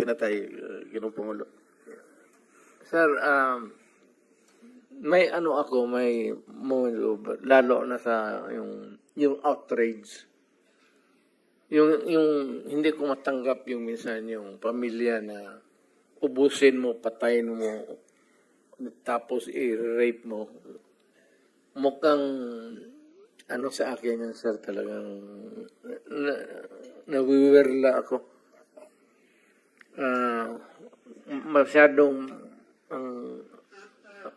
pinatay, Ginoong Pangulo. Sir, may moment lalo na sa yung outrage. Yung hindi ko matanggap yung minsan yung pamilya na ubusin mo, patayin mo, tapos i-rape mo. Mukhang sa akin yan, sir, talagang nawiwirla ako. Masyadong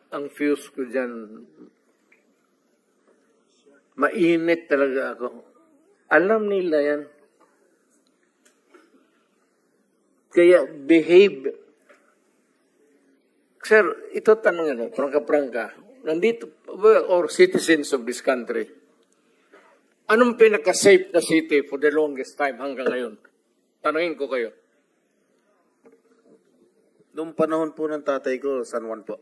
ang fuse ko dyan, mainit talaga ako. Alam nila yan. Kaya behave. Sir, ito tanong yan, prangka-prangka. Nandito, or citizens of this country, anong pinaka-safe na city for the longest time hanggang ngayon? Tanungin ko kayo. Noong panahon po ng tatay ko, San Juan po.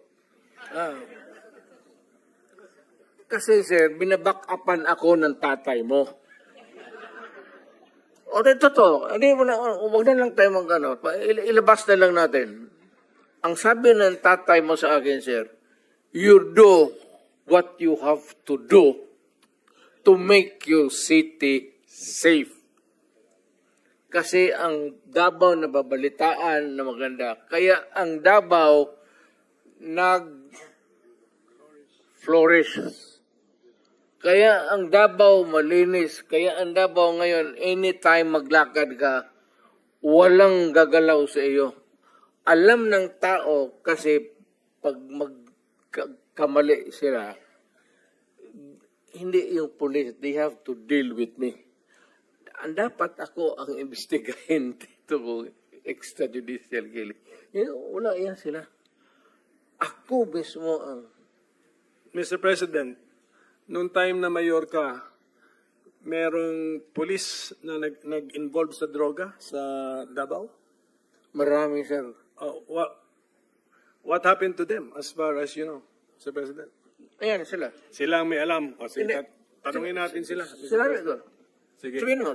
Kasi sir, binaback-upan ako ng tatay mo. O, totoo. Huwag na lang tayo ilabas na lang natin. Ang sabi ng tatay mo sa akin, sir, you do what you have to do to make your city safe. Kasi ang Davao nababalitaan na maganda. Kaya ang Davao nag-flourish. Kaya ang Davao malinis. Kaya ang Davao ngayon, anytime maglakad ka, walang gagalaw sa iyo. Alam ng tao kasi pag magkamali sila, hindi yung police, they have to deal with me. Dapat ako ang imbestigahin dito ko extrajudicial killing. Wala yan sila. Ako mismo ang... Mr. President, noong time na mayor ka, merong police na nag-involve sa droga sa Davao? Marami, sir. What happened to them as far as you know, Mr. President? Ayan, sila. Sila ang may alam. Tanungin natin sila. Sila rin. Sige. Sabihin mo,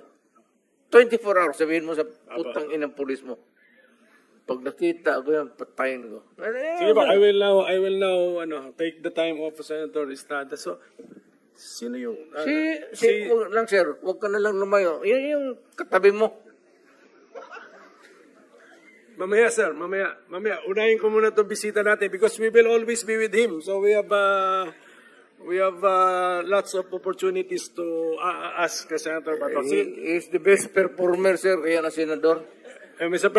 24 hours, sabihin mo sa putang inang pulis mo. Pag nakita ako yan, patayin ko. Sige ba, I will now take the time of Senator Estrada. So, sino yung... Wag lang, sir. Huwag ka na lang lumayo. Yan yung katabi mo. Mamaya, sir. Mamaya. Unahin ko muna itong bisita natin because we will always be with him. So, we have lots of opportunities to ask Senator Bato. He is the best performer, sir, kaya na senador. Mr.